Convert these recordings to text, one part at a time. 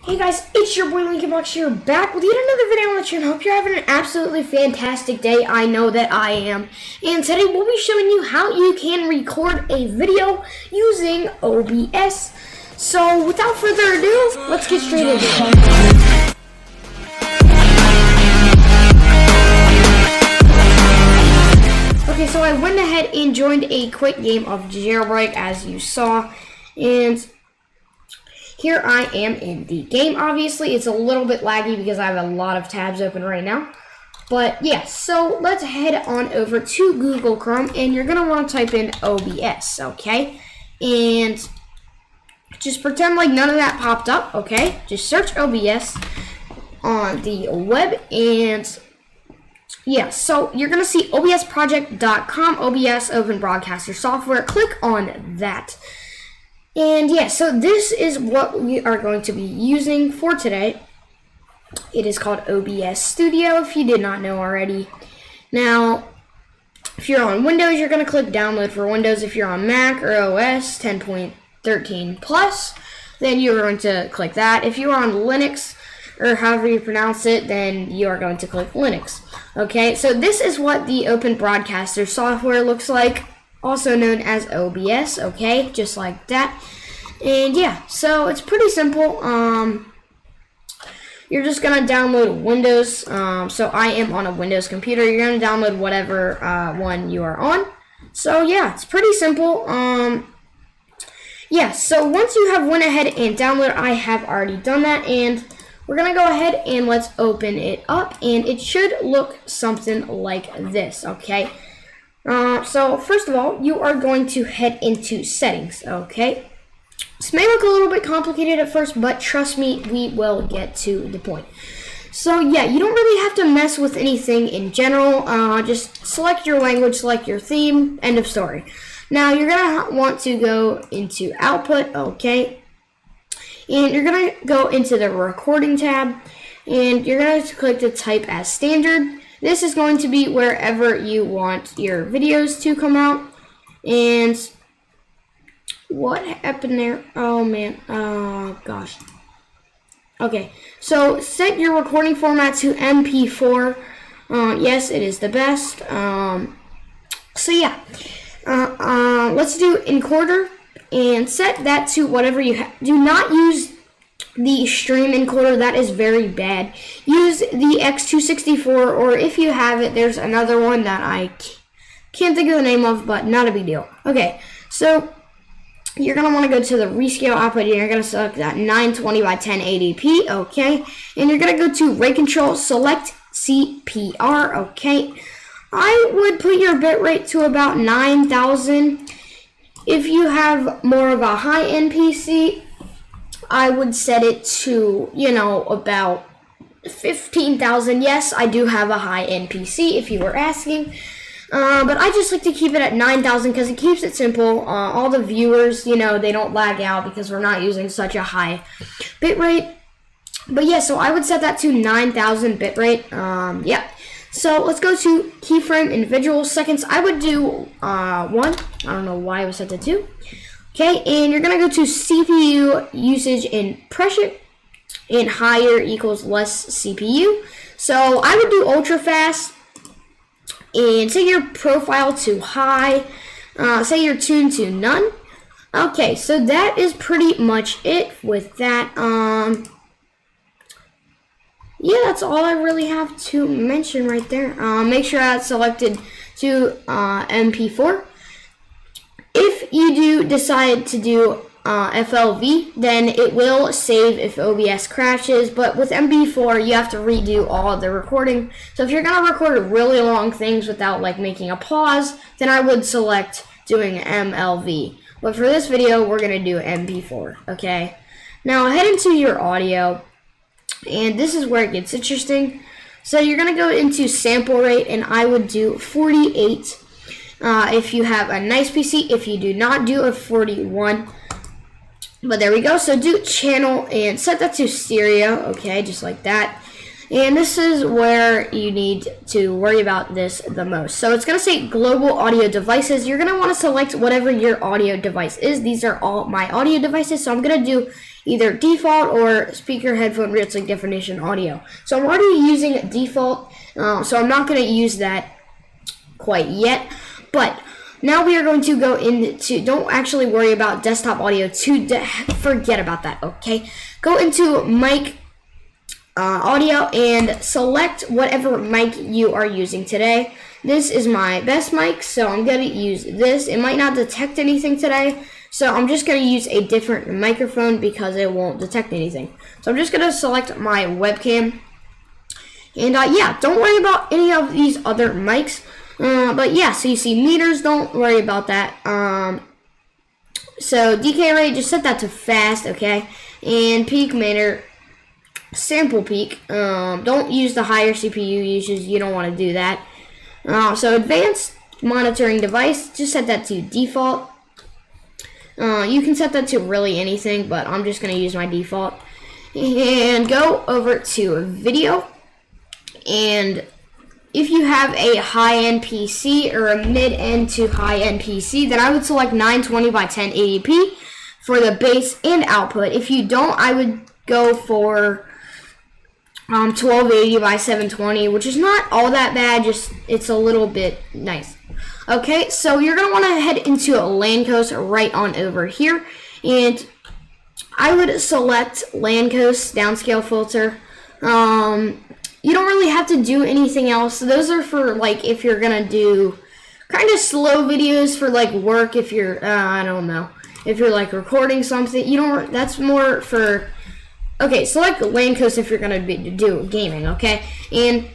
Hey guys, it's your boy Lincoln Box here, back with yet another video on the channel. Hope you're having an absolutely fantastic day. I know that I am. And today we'll be showing you how you can record a video using OBS. So without further ado, let's get straight into it. Okay, so I went ahead and joined a quick game of Jailbreak, as you saw, and here I am in the game. Obviously, it's a little bit laggy because I have a lot of tabs open right now. But yeah, so let's head on over to Google Chrome, and you're going to want to type in OBS, okay? And just pretend like none of that popped up, okay? Just search OBS on the web, and yeah, so you're going to see obsproject.com, OBS Open Broadcaster Software. Click on that. And yeah, so this is what we are going to be using for today. It is called OBS Studio, if you did not know already. Now, if you're on Windows, you're going to click download for Windows. If you're on Mac or OS 10.13 plus, then you're going to click that. If you're on Linux, or however you pronounce it, then you are going to click Linux. Okay, so this is what the Open Broadcaster software looks like, also known as OBS, okay, just like that. And yeah, so it's pretty simple. You're just gonna download Windows. So I am on a Windows computer. You're gonna download whatever one you are on. So yeah, it's pretty simple. Yeah, so once you have went ahead and downloaded, I have already done that, and we're gonna go ahead and let's open it up, and it should look something like this, okay? So first of all, you are going to head into settings, okay? This may look a little bit complicated at first, but trust me, we will get to the point. So yeah, you don't really have to mess with anything in general. Just select your language, select your theme, end of story. Now you're gonna want to go into output, okay? And you're gonna go into the recording tab, and you're gonna click the type as standard. This is going to be wherever you want your videos to come out. And what happened there? Oh man, oh gosh. Okay, so set your recording format to MP4. Yes, it is the best. So yeah, let's do encoder and set that to whatever you have. Do not use the stream encoder, that is very bad. Use the X264, or if you have it, there's another one that I can't think of the name of, but not a big deal. Okay, so you're going to want to go to the rescale output, and you're going to select that 920 by 1080p, okay? And you're going to go to rate control, select CPR, okay? I would put your bitrate to about 9,000. If you have more of a high-end PC, I would set it to, you know, about 15,000. Yes, I do have a high-end PC, if you were asking. But I just like to keep it at 9,000 because it keeps it simple. All the viewers, you know, they don't lag out because we're not using such a high bitrate. But yeah, so I would set that to 9,000 bitrate. Yeah. So let's go to keyframe individual seconds. I would do 1. I don't know why it was set to 2. Okay, and you're going to go to CPU usage and pressure, and higher equals less CPU. So I would do ultra fast, and set your profile to high, set your tune to none. Okay, so that is pretty much it with that. Yeah, that's all I really have to mention right there. Make sure that's selected to MP4. If you do decide to do FLV, then it will save if OBS crashes, but with MP4, you have to redo all of the recording. So if you're going to record really long things without like making a pause, then I would select doing MLV. But for this video, we're going to do MP4, okay? Now head into your audio, and this is where it gets interesting. So you're going to go into sample rate, and I would do 48. If you have a nice PC, if you do not, do a 41. But there we go. So do channel and set that to stereo, okay, just like that. And this is where you need to worry about this the most. So it's going to say global audio devices. You're going to want to select whatever your audio device is. These are all my audio devices. So I'm going to do either default or speaker, headphone, rear link definition audio. So I'm already using default, so I'm not going to use that quite yet. But now we are going to go into, don't actually worry about desktop audio, forget about that, okay? Go into mic audio and select whatever mic you are using today. This is my best mic, so I'm going to use this. It might not detect anything today, so I'm just going to use a different microphone because it won't detect anything. So I'm just going to select my webcam. And yeah, don't worry about any of these other mics. But yeah, so you see meters, don't worry about that. So decay rate, just set that to fast, okay? And peak meter, sample peak. Don't use the higher CPU uses, you don't want to do that. So advanced monitoring device, just set that to default. You can set that to really anything, but I'm just going to use my default. And go over to video. And if you have a high-end PC or a mid-end to high-end PC, then I would select 920 by 1080p for the base and output. If you don't, I would go for 1280 by 720, which is not all that bad, just it's a little bit nice. Okay, so you're going to want to head into Lancoast right on over here, and I would select Lancoast downscale filter. You don't really have to do anything else. Those are for, like, if you're going to do kind of slow videos for, like, work, if you're, I don't know, if you're, like, recording something. You don't, that's more for, okay, select Lancoast if you're going to do gaming, okay? And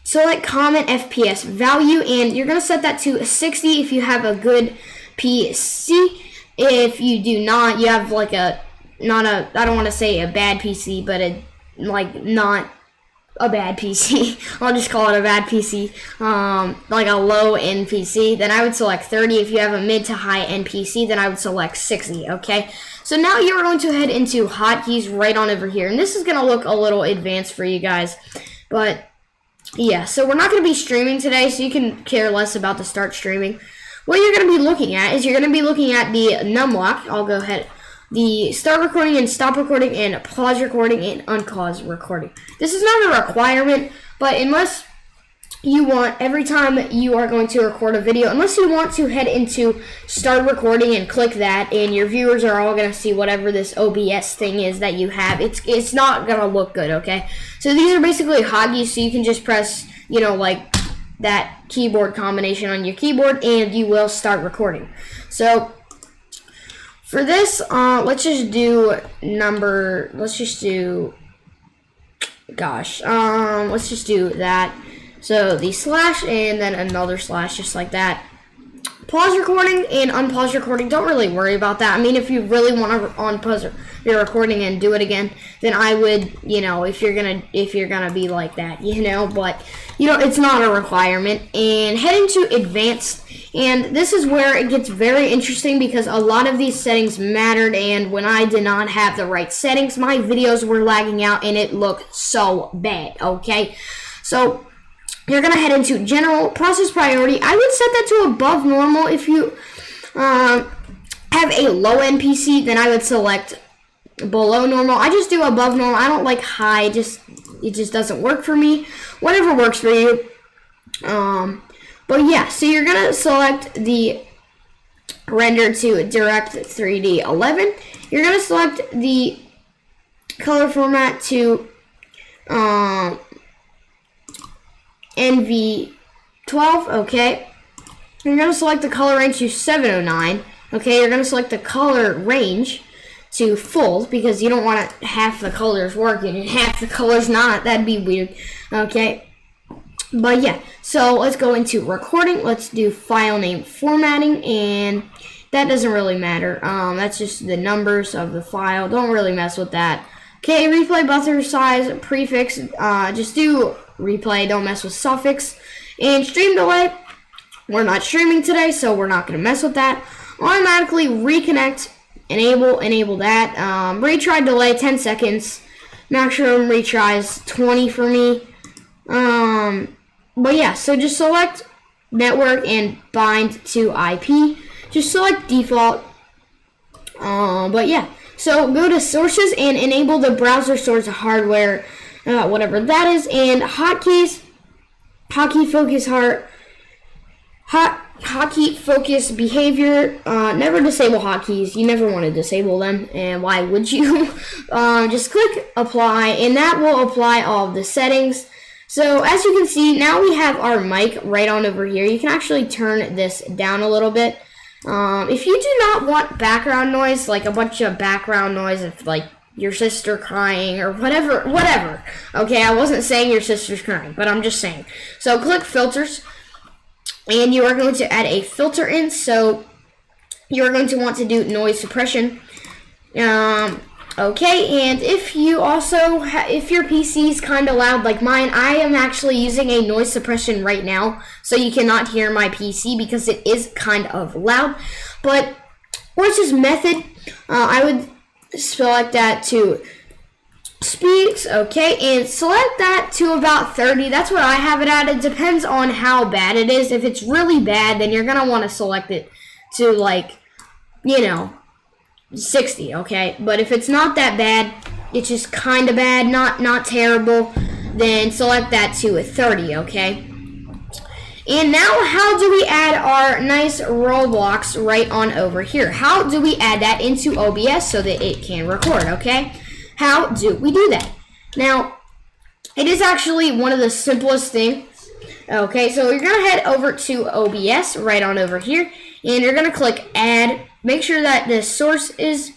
select common FPS value, and you're going to set that to 60 if you have a good PC. If you do not, you have, like, I don't want to say a bad PC, but not a bad PC. I'll just call it a bad PC. Like a low-end PC, then I would select 30. If you have a mid to high-end PC, then I would select 60, okay? So now you're going to head into hotkeys right on over here. And this is going to look a little advanced for you guys. But, yeah, so we're not going to be streaming today, so you can care less about the start streaming. What you're going to be looking at is you're going to be looking at the numlock. I'll go ahead. The start recording and stop recording and pause recording and unpause recording. This is not a requirement, but unless you want, every time you are going to record a video, unless you want to head into start recording and click that, and your viewers are all going to see whatever this OBS thing is that you have, it's not going to look good, okay? So these are basically hotkeys, so you can just press, you know, like that keyboard combination on your keyboard, and you will start recording. So for this, let's just do that. So the slash and then another slash, just like that. Pause recording and unpause recording, don't really worry about that. I mean, if you really want to unpause your recording and do it again, then I would, you know, if you're gonna be like that, you know, but, you know, it's not a requirement. And head into advanced, and this is where it gets very interesting because a lot of these settings mattered, and when I did not have the right settings, my videos were lagging out and it looked so bad, okay? So you're going to head into general process priority. I would set that to above normal. If you have a low-end PC, then I would select below normal. I just do above normal. I don't like high. It just doesn't work for me. Whatever works for you. But yeah, so you're going to select the render to Direct 3D 11. You're going to select the color format to NV12, okay. You're going to select the color range to 709, okay. You're going to select the color range to full because you don't want half the colors working and half the colors not. That'd be weird, okay. But yeah, so let's go into recording. Let's do file name formatting, and that doesn't really matter. That's just the numbers of the file. Don't really mess with that. Okay, replay buffer size, prefix, just do replay, don't mess with suffix. And stream delay, we're not streaming today, so we're not going to mess with that. Automatically reconnect, enable that. Retry delay, 10 seconds. Maximum retries, 20 for me. But yeah, so just select network and bind to IP. Just select default. But yeah, So go to sources and enable the browser source hardware, whatever that is, and hotkeys, hotkey focus hotkey focus behavior. Never disable hotkeys. You never want to disable them, and why would you? Just click apply, and that will apply all of the settings. So as you can see, now we have our mic right on over here. You can actually turn this down a little bit. If you do not want background noise, like a bunch of background noise, if like your sister crying or whatever. Okay, I wasn't saying your sister's crying, but I'm just saying. So click filters, and you are going to add a filter in. So you're going to want to do noise suppression. Okay, and if you also, if your PC is kind of loud like mine, I am actually using a noise suppression right now, so you cannot hear my PC because it is kind of loud. But what's this method? I would select that to speaks, okay, and select that to about 30. That's what I have it at. It depends on how bad it is. If it's really bad, then you're gonna want to select it to, like, 60, okay? But if it's not that bad, it's just kind of bad, not terrible, then select that to a 30, okay? And now, how do we add our nice Roblox right on over here? How do we add that into OBS so that it can record, okay? How do we do that? Now, it is actually one of the simplest things. Okay, so you're going to head over to OBS right on over here, and you're going to click Add. Make sure that the source is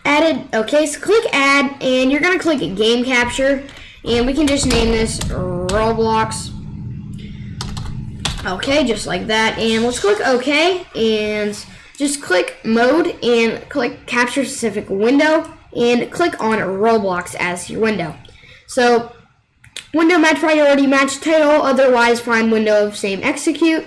added. Okay, so click Add, and you're going to click Game Capture, and we can just name this Roblox. Okay, just like that, and let's click OK, and just click Mode, and click Capture Specific Window, and click on Roblox as your window. So, window match priority, match title, otherwise find window of same execute.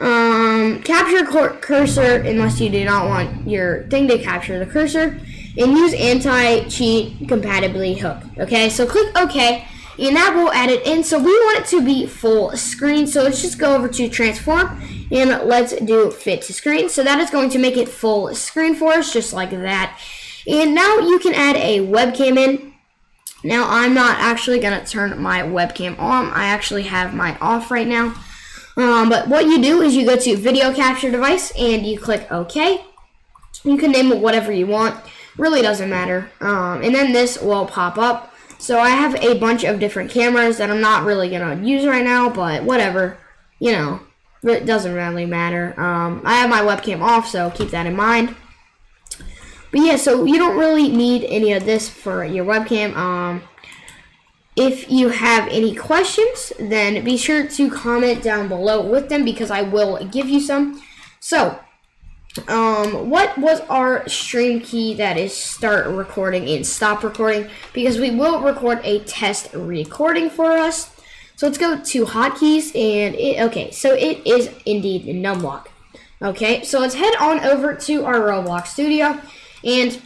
Capture cursor unless you do not want your thing to capture the cursor, and use anti-cheat compatibly hook. Okay, so click OK, and that will add it in. So we want it to be full screen, so let's just go over to transform, and let's do fit to screen. So that is going to make it full screen for us, just like that. And now you can add a webcam in. Now I'm not actually going to turn my webcam on. I actually have mine off right now. But what you do is you go to video capture device and you click OK. You can name it whatever you want. Really doesn't matter. And then this will pop up. So I have a bunch of different cameras that I'm not really going to use right now, but whatever. It doesn't really matter. I have my webcam off, so keep that in mind. But yeah, so you don't really need any of this for your webcam. If you have any questions, then be sure to comment down below with them because I will give you some. So, what was our stream key? That is start recording and stop recording, because we will record a test recording for us. So let's go to hotkeys, and okay, so it is indeed numlock. Okay, so let's head on over to our Roblox studio, and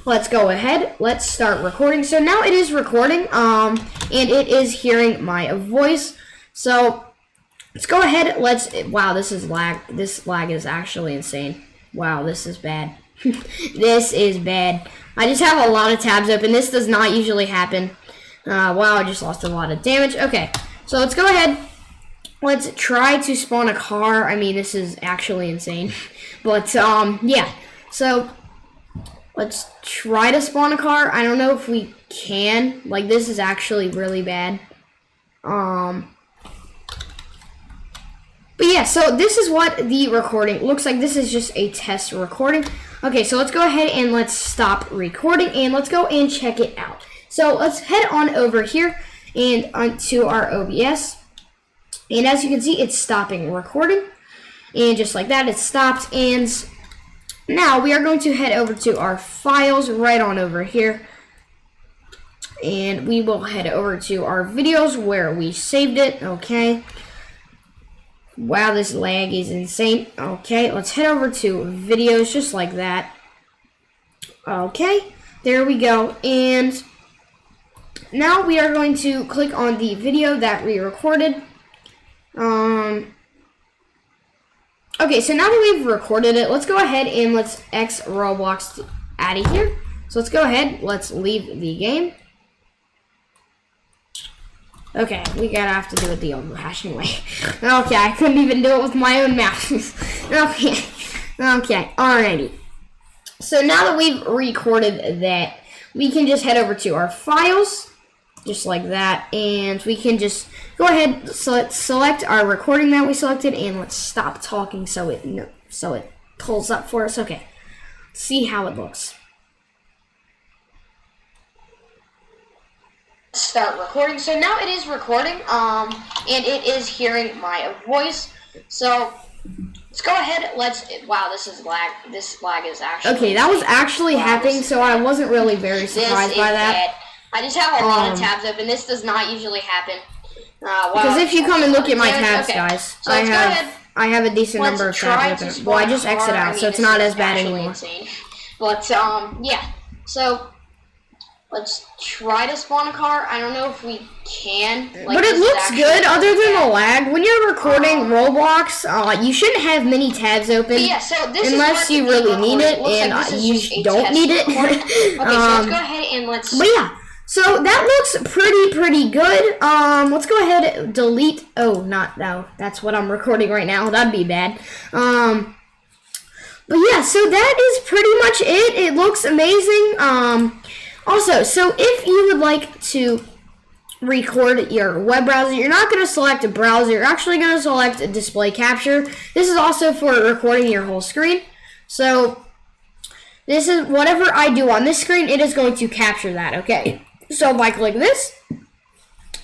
let's go ahead. Let's start recording. So now it is recording, and it is hearing my voice. So let's go ahead. Wow, this is lag. This lag is actually insane. Wow, this is bad. This is bad. I just have a lot of tabs open. This does not usually happen. Wow, I just lost a lot of damage. Okay, so let's go ahead. Let's try to spawn a car. I mean, this is actually insane. But, yeah. So let's try to spawn a car. I don't know if we can. Like, this is actually really bad. But yeah, so this is what the recording looks like. This is just a test recording. Okay, so let's go ahead and let's stop recording, and let's go and check it out. So let's head on over here and onto our OBS. And as you can see, it's stopping recording. And just like that, it stopped. And now we are going to head over to our files right on over here, and we will head over to our videos where we saved it. Okay, wow, this lag is insane. Okay, let's head over to videos just like that. Okay, there we go. And now we are going to click on the video that we recorded. Okay, so now that we've recorded it, let's go ahead and let's X Roblox out of here. So let's go ahead. Let's leave the game. Okay, we gotta have to do it the old-fashioned way. Okay, I couldn't even do it with my own mouse. Okay, alrighty. So now that we've recorded that, we can just head over to our files, just like that, and we can just go ahead, select our recording that we selected, and let's stop talking so it pulls up for us. Okay, see how it looks. Start recording. So now it is recording, and it is hearing my voice. So let's go ahead. Wow, this is lag. This lag is actually. Okay, that was actually happening, so I wasn't really very surprised by that. I just have a lot of tabs open. This does not usually happen. Because if you come and look at my tabs, guys, so I have a decent number of tabs open. Well, I just exit out, so it's not as bad anymore. Insane. But yeah. So let's try to spawn a car. I don't know if we can. Like, but it looks good other than the lag. When you're recording Roblox, you shouldn't have many tabs open. Yeah, so this unless you really need it, and you don't need it. Okay, so let's go ahead and let's... But yeah, so that looks pretty good. Let's go ahead and delete... Oh, not that. That's what I'm recording right now. That'd be bad. But yeah, so that is pretty much it. It looks amazing. Also, so if you would like to record your web browser, you're not going to select a browser, you're actually going to select a display capture. This is also for recording your whole screen. So this is whatever I do on this screen, it is going to capture that, okay? So if I click this,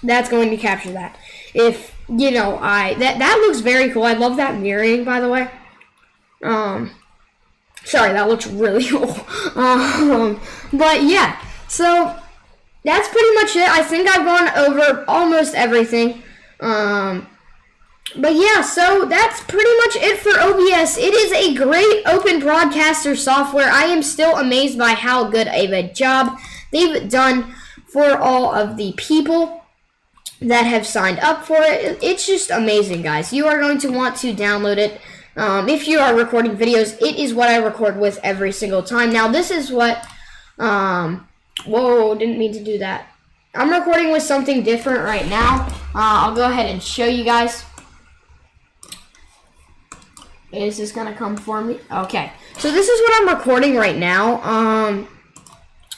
that's going to capture that. If, you know, that looks very cool. I love that mirroring, by the way. Sorry, that looks really cool. But yeah. So, that's pretty much it. I think I've gone over almost everything. But yeah, so that's pretty much it for OBS. It is a great open broadcaster software. I am still amazed by how good of a job they've done for all of the people that have signed up for it. It's just amazing, guys. You are going to want to download it. If you are recording videos, it is what I record with every single time. Now, this is what... Whoa, didn't mean to do that. I'm recording with something different right now. I'll go ahead and show you guys. Is this gonna come for me? Okay, so this is what I'm recording right now.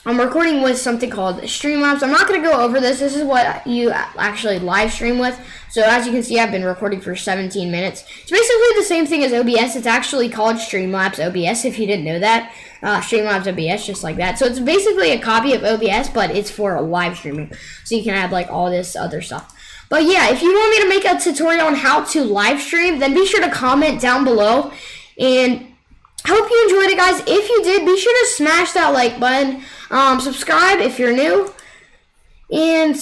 I'm recording with something called Streamlabs. I'm not going to go over this. This is what you actually live stream with. So as you can see, I've been recording for 17 minutes. It's basically the same thing as OBS. It's actually called Streamlabs OBS, if you didn't know that. Streamlabs OBS, just like that. So it's basically a copy of OBS, but it's for live streaming. So you can add like all this other stuff. But yeah, if you want me to make a tutorial on how to live stream, then be sure to comment down below. And hope you enjoyed it, guys. If you did, be sure to smash that like button. Subscribe if you're new. And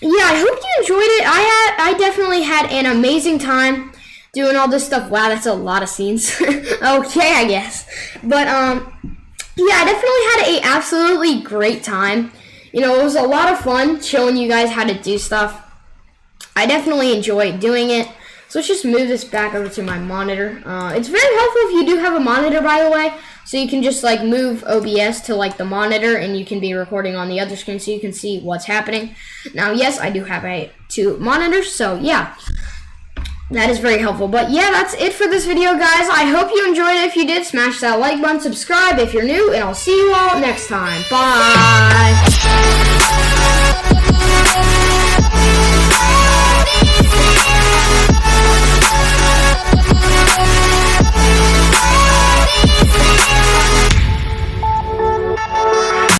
yeah, I hope you enjoyed it. I definitely had an amazing time doing all this stuff. Wow, that's a lot of scenes. Okay, I guess. But yeah, I definitely had an absolutely great time. You know, it was a lot of fun showing you guys how to do stuff. I definitely enjoyed doing it. So let's just move this back over to my monitor. It's very helpful if you do have a monitor, by the way. So you can just like move OBS to like the monitor and you can be recording on the other screen so you can see what's happening. Now, yes, I do have two monitors, so yeah. That is very helpful. But yeah, that's it for this video, guys. I hope you enjoyed it. If you did, smash that like button, subscribe if you're new, and I'll see you all next time. Bye!